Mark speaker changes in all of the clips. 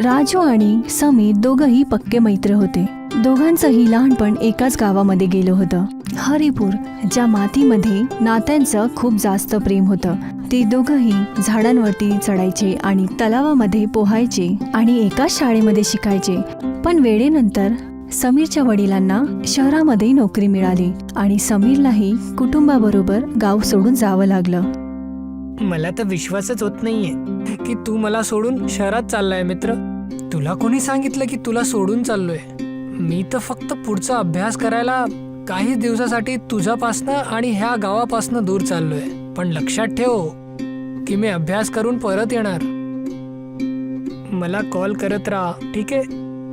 Speaker 1: राजू आणि समीर दोघंही पक्के मित्र होते. दोघांचंही लहानपण एकाच गावामध्ये गेलं होतं, हरिपूर, ज्या मातीमध्ये नात्यांचं खूप जास्त प्रेम होतं. ते दोघंही झाडांवरती चढायचे आणि तलावामध्ये पोहायचे आणि एकाच शाळेमध्ये शिकायचे. पण वेळेनंतर समीरच्या वडिलांना शहरामध्ये नोकरी मिळाली आणि समीरलाही कुटुंबाबरोबर गाव सोडून जावं लागलं.
Speaker 2: मला तर विश्वासच होत नाहीये की तू मला सोडून शहरात चाललाय मित्र. तुला कोणी सांगितलं की तुला सोडून चाललोय? मी तर फक्त पुढचा अभ्यास करायला काही दिवसासाठी तुझ्यापासनं आणि ह्या गावापासनं दूर चाललोय. पण लक्षात ठेव की मी अभ्यास करून परत येणार. मला कॉल करत राहा, ठीक आहे?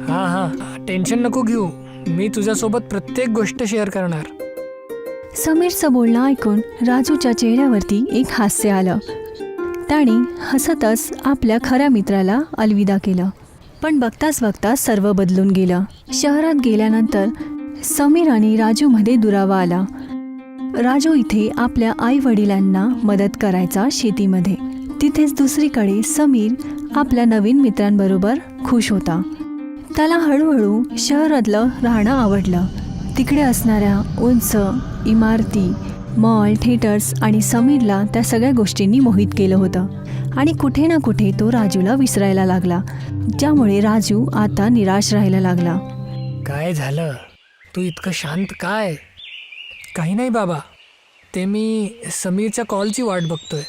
Speaker 2: हा, टेन्शन नको घेऊ. मी तुझ्यासोबत प्रत्येक गोष्ट शेअर करणार.
Speaker 1: समीरचं बोलणं ऐकून राजूच्या चेहऱ्यावरती एक हास्य आलं. त्याने हसतच आपल्या खऱ्या मित्राला अलविदा केलं. पण बघताच बघताच सर्व बदलून गेलं. शहरात गेल्यानंतर समीर आणि राजूमध्ये दुरावा आला. राजू इथे आपल्या आई वडिलांना मदत करायचा शेतीमध्ये. तिथेच दुसरीकडे समीर आपल्या नवीन मित्रांबरोबर खुश होता. त्याला हळूहळू शहरातलं राहणं आवडलं. तिकडे असणाऱ्या उंच इमारती, मॉल, थिएटर्स आणि समीरला त्या सगळ्या गोष्टींनी मोहित केलं होतं. आणि कुठे ना कुठे तो राजूला विसरायला लागला, ज्यामुळे राजू आता निराश राहायला लागला.
Speaker 2: काय झालं? तू इतकं शांत काय? काही नाही बाबा, ते मी समीरच्या कॉलची वाट बघतोय.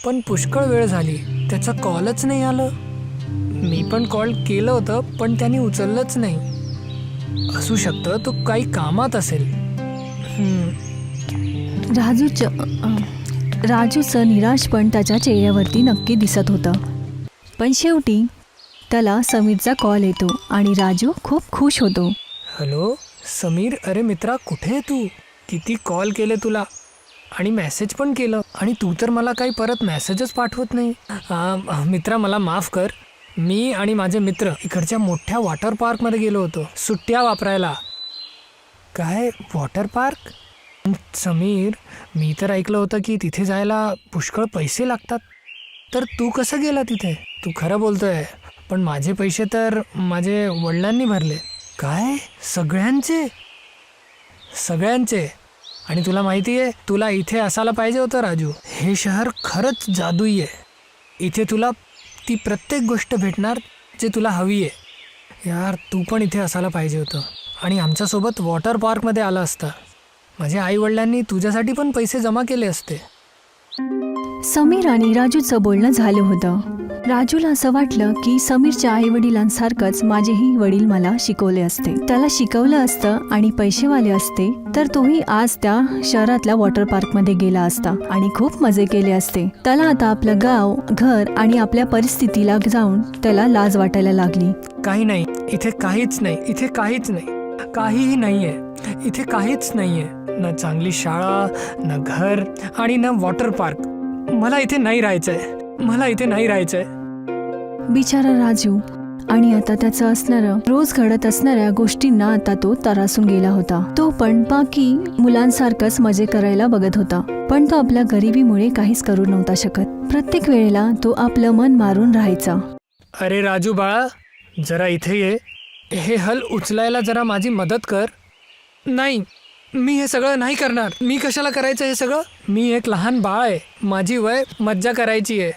Speaker 2: पण पुष्कळ वेळ झाली, त्याचा कॉलच नाही आलं. मी पण कॉल केलं होतं पण त्याने उचललंच नाही. असू शकतं तो काही कामात असेल.
Speaker 1: राजूचं निराशपण त्याच्या चेहऱ्यावरती नक्की दिसत होतं. पण शेवटी त्याला समीरचा कॉल येतो आणि राजू खूप खुश होतो.
Speaker 2: हॅलो समीर, अरे मित्रा, कुठे आहे तू? किती कॉल केले तुला आणि मेसेज पण केलं आणि तू तर मला काही परत मेसेजच पाठवत नाही. मित्रा, मला माफ कर. मी आणि माझे मित्र इकडच्या मोठ्या वॉटर पार्कमध्ये गेलो होतो सुट्ट्या वापरायला. काय वॉटर पार्क? समीर, मी तर ऐकलं होतं की तिथे जायला पुष्कळ पैसे लागतात. तर तू कसं गेला तिथे? तू खरं बोलतोय, पण माझे पैसे तर माझे वडिलांनी भरले. काय? सगळ्यांचे? आणि तुला माहिती आहे, तुला इथे असायला पाहिजे होतं राजू. हे शहर खरंच जादुई आहे. इथे तुला ती प्रत्येक गोष्ट भेटणार जे तुला हवी आहे. यार, तू पण इथे असायला पाहिजे होतं आणि आमच्यासोबत वॉटर पार्कमध्ये आला असता. माझ्या आईवडिलांनी तुझ्यासाठी पण पैसे जमा केले असते.
Speaker 1: समीर आणि राजूचं बोलणं झालं होतं. राजूला असं वाटलं की समीरच्या आईवडिलांसारखंच माझेही वडील मला शिकवले असते. त्याला शिकवलं असतं आणि पैसेवाले असते तर तोही आज त्या शहरातल्या वॉटर पार्कमध्ये गेला असता आणि खूप मजे केले असते. त्याला आता आपलं गाव, घर आणि आपल्या परिस्थितीला जाऊन त्याला लाज वाटायला लागली.
Speaker 2: काही नाही, इथे काहीच नाही. काहीही नाहीये. इथे काहीच नाहीये. ना चांगली शाळा, ना घर आणि ना वॉटर पार्क. मला इथे नाही राहायचंय.
Speaker 1: बिचारा राजू. आणि आता त्याचं असणारं रोज घडत असणाऱ्या गोष्टींना आता तो त्रासून गेला होता. तो पण बाकी मुलांसारखंच मजे करायला बघत होता, पण तो आपल्या गरिबीमुळे काहीच करू नव्हता शकत. प्रत्येक वेळेला तो आपलं मन मारून राहायचा.
Speaker 2: अरे राजू बाळा, जरा इथे ये. हे हल उचलायला जरा माझी मदत कर. नाही, मी हे सगळं नाही करणार. मी कशाला करायचं हे सगळं? मी एक लहान बाळ आहे. माझी वय मज्जा करायची आहे,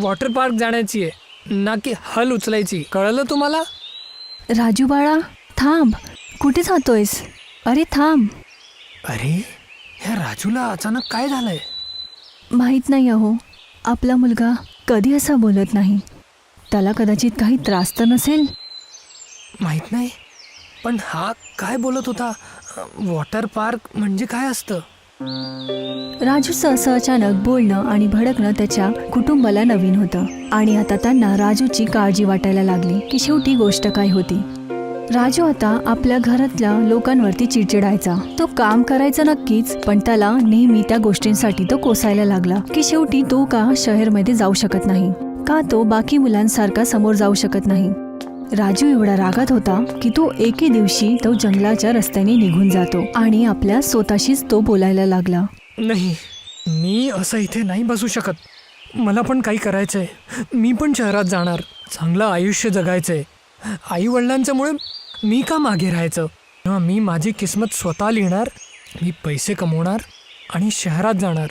Speaker 2: वॉटर पार्क जाण्याची आहे, ना की हल उचलायची. कळलं तुम्हाला?
Speaker 1: राजू बाळा, थांब. कुठे जातोयस? अरे थांब.
Speaker 2: अरे, ह्या राजूला अचानक काय झालंय?
Speaker 1: माहीत नाही अहो, आपला मुलगा कधी असा बोलत नाही. त्याला कदाचित काही त्रास तर नसेल.
Speaker 2: माहीत नाही, पण हा काय बोलत होता? वॉटर पार्क म्हणजे काय असतं?
Speaker 1: राजूचं असं अचानक बोलणं आणि भडकणं त्याच्या कुटुंबाला नवीन होतं आणि आता त्यांना राजूची काळजी वाटायला लागली की शेवटी गोष्ट काय होती. राजू आता आपल्या घरातल्या लोकांवरती चिडचिडायचा. तो काम करायचा नक्कीच, पण त्याला नेहमी त्या गोष्टींसाठी तो कोसायला लागला की शेवटी तो का शहरमध्ये जाऊ शकत नाही, का तो बाकी मुलांसारखा समोर जाऊ शकत नाही. राजू एवढा रागात होता की तो एके दिवशी तो जंगलाच्या रस्त्याने निघून जातो आणि आपल्या स्वतःशीच तो बोलायला लागला.
Speaker 2: नाही, मी असं इथे नाही बसू शकत. मला पण काही करायचंय. मी पण शहरात जाणार. चांगलं आयुष्य जगायचंय. आई वडिलांच्यामुळे मी का मागे राहायचं? मी माझी किस्मत स्वतः लिहिणार. मी पैसे कमवणार आणि शहरात जाणार,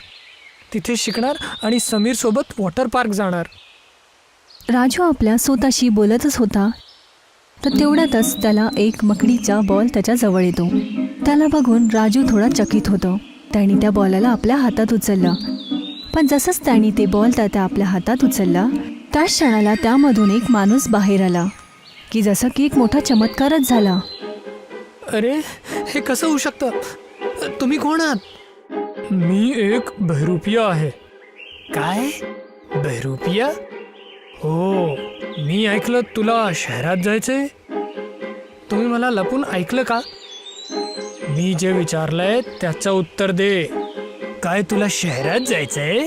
Speaker 2: तिथे शिकणार आणि समीर सोबत वॉटर पार्क जाणार.
Speaker 1: राजू आपल्या स्वतःशी बोलतच होता तर तेवढ्यातच त्याला एक मकडीचा बॉल त्याच्या जवळ येतो. त्याला बघून राजू थोडा चकित होतो. त्याने त्या बॉलाला आपल्या हातात उचललं, पण जसंच त्याने ते बॉल त्या आपल्या हातात उचलला त्याच क्षणाला त्यामधून एक माणूस बाहेर आला की जसं की एक मोठा चमत्कारच झाला.
Speaker 2: अरे, हे कसं होऊ शकतं? तुम्ही कोण आहात? मी एक बहरूपिया आहे. काय? बहरूपिया? हो, मी ऐकलं तुला शहरात जायचंय. तुम्ही मला लपून ऐकलं का? मी जे विचारलंय त्याचं उत्तर दे. काय तुला शहरात जायचंय?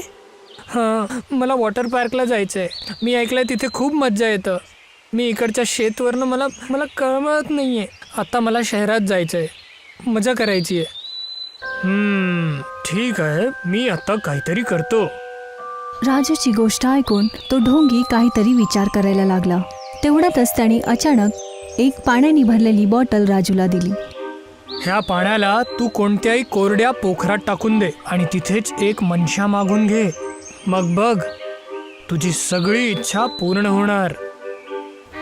Speaker 2: हां, मला वॉटर पार्कला जायचंय. मी ऐकलंय तिथे खूप मज्जा येतं. मी इकडच्या शेतवरनं मला कळमळत नाहीये. आता मला शहरात जायचंय, मजा करायची आहे. ठीक आहे, मी आता काहीतरी करतो.
Speaker 1: राजूची गोष्ट ऐकून तो ढोंगी काहीतरी विचार करायला लागला. तेवढ्यातच त्याने अचानक एक पाण्याने भरलेली बॉटल राजूला दिली.
Speaker 2: ह्या पाण्याला तू कोणत्याही कोरड्या पोखरात टाकून दे आणि तिथेच एक मनशा मागून घे. मग बघ, तुझी सगळी इच्छा पूर्ण होणार.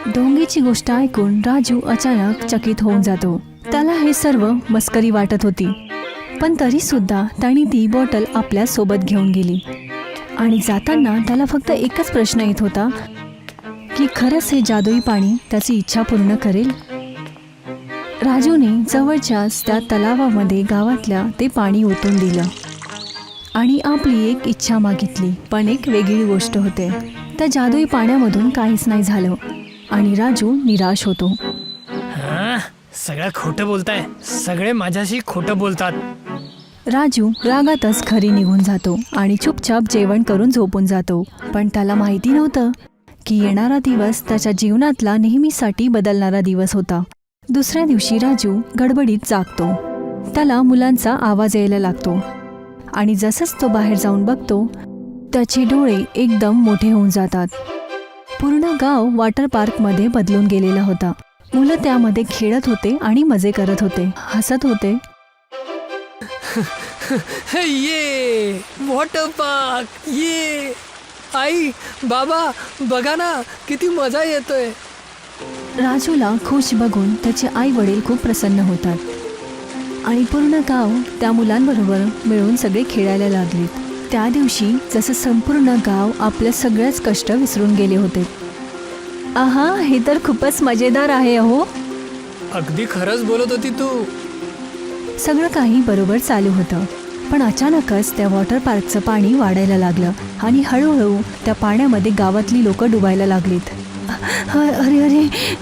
Speaker 1: ढोंगीची गोष्ट ऐकून राजू अचानक चकित होऊन जातो. त्याला हे सर्व मस्करी वाटत होती, पण तरी सुद्धा त्याने ती बॉटल आपल्या सोबत घेऊन गेली. आणि जाताना त्याला फक्त एकच प्रश्न येत होता की खरंच हे जादुई पाणी त्याची इच्छा पूर्ण करेल. राजूने जवळच्याच त्या तलावामध्ये गावातल्या ते पाणी ओतून दिलं आणि आपली एक इच्छा मागितली. पण एक वेगळी गोष्ट होते, त्या जादुई पाण्यामधून काहीच नाही झालं आणि राजू निराश होतो.
Speaker 2: सगळं खोटं बोलताय, सगळे माझ्याशी खोटं बोलतात.
Speaker 1: राजू रागातच घरी निघून जातो आणि चुपचाप जेवण करून झोपून जातो. पण त्याला माहिती नव्हतं की येणारा दिवस त्याच्या जीवनातला नेहमीसाठी बदलणारा दिवस होता. दुसऱ्या दिवशी राजू गडबडीत जागतो. त्याला मुलांचा आवाज यायला लागतो आणि जसंच तो बाहेर जाऊन बघतो त्याचे डोळे एकदम मोठे होऊन जातात. पूर्ण गाव वॉटर पार्कमध्ये बदलून गेलेला होता. मुलं त्यामध्ये खेळत होते आणि मजे करत होते, हसत होते.
Speaker 2: ये वॉटर पार्क, ये आई बाबा बघा ना, किती मजा येतोय.
Speaker 1: राजूला खुश बघून त्याचे आई वडील खूप प्रसन्न होतात आणि पूर्ण गाव त्या मुलांबरोबर मिळून सगळे खेळायला लागलेत. त्या दिवशी जसं संपूर्ण गाव आपल्या सगळ्याच कष्ट विसरून गेले होते. आहा, हे तर खूपच मजेदार आहे अहो.
Speaker 2: अगदी खरंच बोलत होती तू.
Speaker 1: सगळं काही बरोबर चालू होतं, पण अचानकच त्या वॉटर पार्कचं पाणी वाढायला लागलं आणि हळूहळू त्या पाण्यामध्ये गावातली लोक डुबायला लागलीत. अरे अरे,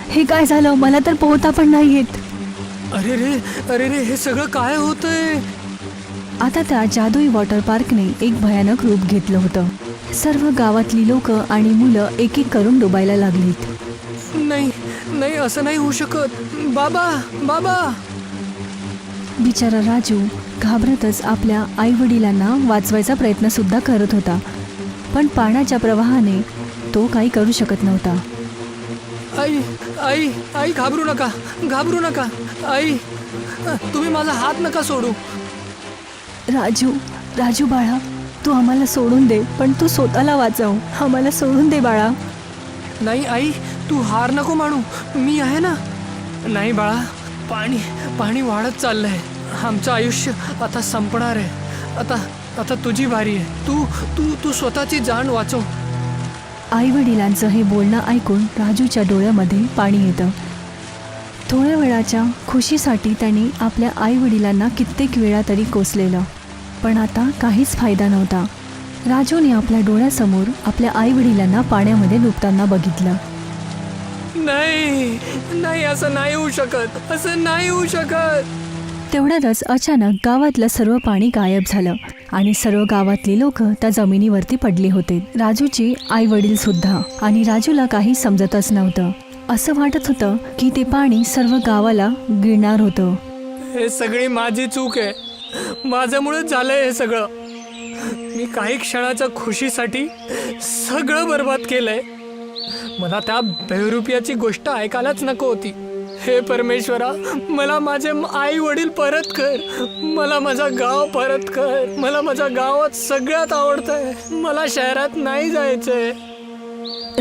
Speaker 1: हे काय झालं? मला तर पोहता पण नाही येत.
Speaker 2: अरे रे, हे सगळं काय होतंय?
Speaker 1: आता त्या जादुई वॉटर पार्कने एक भयानक रूप घेतलं होतं. सर्व गावातली लोक आणि मुलं एक एक करून डुबायला लागलीत.
Speaker 2: नाही, असं नाही होऊ शकत. बाबा.
Speaker 1: बिचारा राजू घाबरतच आपल्या आई वडिलांना वाचवायचा प्रयत्न सुद्धा करत होता, पण पाण्याच्या प्रवाहाने तो काही करू शकत नव्हता.
Speaker 2: आई घाबरू नका. आई, तुम्ही माझा हात नका सोडू.
Speaker 1: राजू बाळा, तू आम्हाला सोडून दे, पण तू स्वतःला वाचव. आम्हाला सोडून दे बाळा.
Speaker 2: नाही आई, तू हार नको मानू, मी आहे ना. नाही बाळा, पाणी वाढत चाललंय. आमचं आयुष्य आता संपणार आहे. आता तुझी बारी आहे. तू स्वतःची जान वाचव.
Speaker 1: आई वडिलांचं हे बोलणं ऐकून राजूच्या डोळ्यामध्ये पाणी येतं. थोड्या वेळाच्या खुशीसाठी त्यांनी आपल्या आई वडिलांना कित्येक वेळा तरी कोसलेलं, पण आता काहीच फायदा नव्हता. राजूने आपल्या डोळ्यासमोर आपल्या आई वडिलांना पाण्यामध्ये डुबताना बघितलं.
Speaker 2: नाही, असं नाही होऊ शकत.
Speaker 1: तेवढ्यातच अचानक गावातलं सर्व पाणी गायब झालं आणि सर्व गावातली लोक त्या जमिनीवरती पडली होते, राजूचे आई वडील सुद्धा. आणि राजूला काही समजतच नव्हतं. असं वाटत होतं की ते पाणी सर्व गावाला गिळणार होतं.
Speaker 2: हे सगळी माझी चूक आहे. माझ्यामुळेच झालंय हे सगळं. मी काही क्षणाच्या खुशीसाठी सगळं बर्बाद केलंय. मला त्या बेरुपयाची गोष्ट ऐकायलाच नको होती. हे परमेश्वरा, मला माझे आई वडील परत कर. मला माझं गाव परत कर. मला माझ्या गावात सगळ्यात आवडतंय. मला शहरात नाही जायचंय.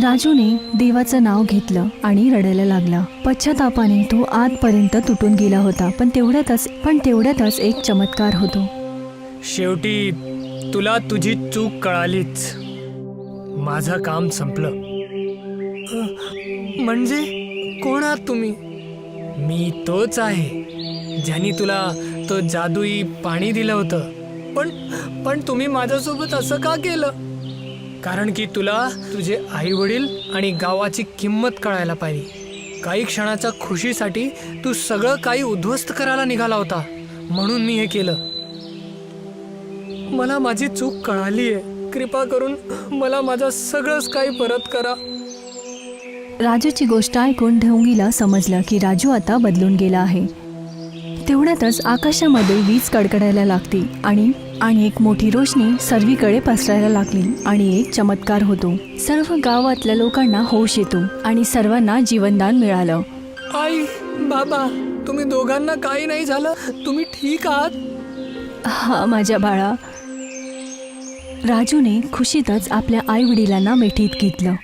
Speaker 1: राजूने देवाचं नाव घेतलं आणि रडायला लागला. पश्चातापाने तो आतपर्यंत तुटून गेला होता. पण तेवढ्यातच एक चमत्कार होतो.
Speaker 2: शेवटी तुला तुझी चूक कळालीच. माझं काम संपलं. म्हणजे कोण आहात तुम्ही? मी तोच आहे ज्यांनी तुला तो जादुई पाणी दिलं होतं. पण तुम्ही माझ्यासोबत असं का केलं? कारण की तुला तुझे आई वडील आणि गावाची किंमत कळायला पाहिजे. काही क्षणाच्या खुशीसाठी तू सगळं काही उद्ध्वस्त करायला निघाला होता. म्हणून मी हे केलं. मला माझी चूक कळाली आहे. कृपा करून मला माझं सगळंच काही परत करा.
Speaker 1: राजूची गोष्ट ऐकून ढोंगीला समजलं की राजू आता बदलून गेला आहे. तेवढ्यातच आकाशामध्ये वीज कडकडायला लागती आणि एक मोठी रोशनी सर्वीकडे पसरायला लागली आणि एक चमत्कार होतो. सर्व गावातल्या लोकांना होश येतो आणि सर्वांना जीवनदान मिळालं.
Speaker 2: आई, बाबा, तुम्ही दोघांना काही नाही झालं? तुम्ही ठीक आहात?
Speaker 1: हा माझ्या बाळा. राजूने खुशीतच आपल्या आई वडिलांना मिठीत घेतलं